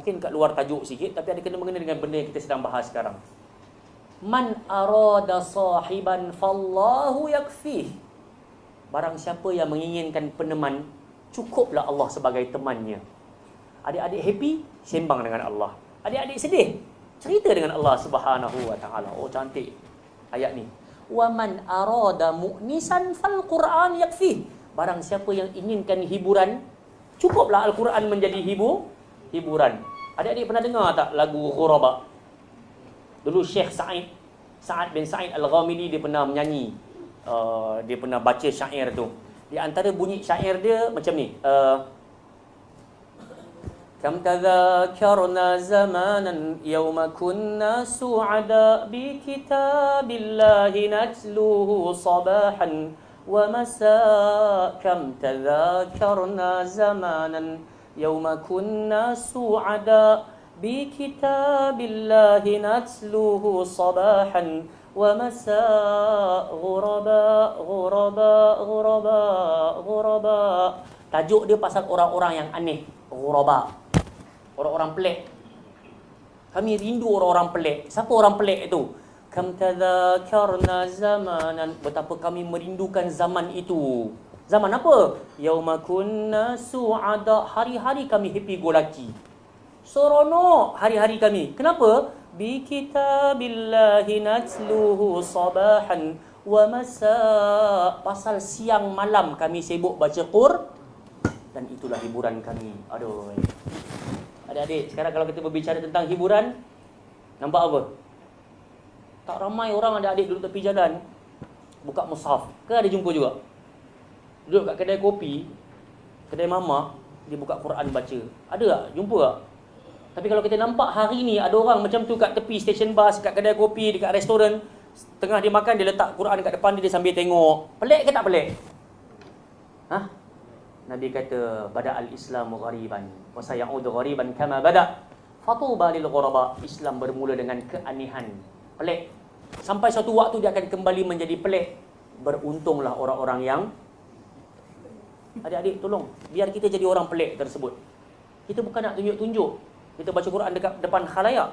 Mungkin kat luar tajuk sikit, tapi ada kena-mengena dengan benda yang kita sedang bahas sekarang. Man arada sahiban fallahu yakfih. Barang siapa yang menginginkan peneman, cukuplah Allah sebagai temannya. Adik-adik happy, sembang dengan Allah. Adik-adik sedih, cerita dengan Allah Subhanahu wa taala. Oh, cantik ayat ni. Wa man arada mu'nisan fal Qur'an yakfih. Barang siapa yang inginkan hiburan, cukuplah Al-Quran menjadi hiburan. Adik-adik pernah dengar tak lagu Ghuraba? Dulu Syekh Sa'ad bin Sa'id Al-Ghamidi dia pernah menyanyi. Dia pernah baca syair tu. Di antara bunyi syair dia macam ni. Kam tadhakarna zamanan yawma kunna su'ada bi kitabillahi natluhu sabahan wa masa. Kam tadhakarna zamanan yawma kunna su'ada bi kitabillahi natluhu sabahan wa masa. Ghuraba. Tajuk dia pasal orang-orang yang aneh. Ghuraba, orang-orang pelik. Kami rindu orang-orang pelik. Siapa orang pelik itu? Kam tadhakarna zamanan. Betapa kami merindukan zaman itu. Zaman apa? Yauma kunna su'ada. Hari-hari kami happy go lucky. Seronok hari-hari kami. Kenapa? Bi kitabillahi natluhu sabahan wa masa. Pasal siang malam kami sibuk baca dan itulah hiburan kami. Aduh. Adik-adik, sekarang kalau kita berbicara tentang hiburan, nampak apa? Tak ramai orang adik-adik duduk tepi jalan buka mushaf. Ke ada jumpa juga? Duduk kat kedai kopi, kedai mamak, dia buka Quran baca. Ada tak? Jumpa tak? Tapi kalau kita nampak hari ni ada orang macam tu kat tepi stesen bas, kat kedai kopi, dekat restoran, tengah dia makan, dia letak Quran dekat depan dia sambil tengok. Pelik ke tak pelik? Ha? Nabi kata, bada al-Islamu ghariban wa sayaudu ghariban kama bada. Fatuba lil ghuraba. Islam bermula dengan keanehan, pelik. Sampai suatu waktu dia akan kembali menjadi pelik. Beruntunglah orang-orang yang adik-adik tolong biar kita jadi orang pelik tersebut. Kita bukan nak tunjuk-tunjuk. Kita baca Quran dekat depan khalayak.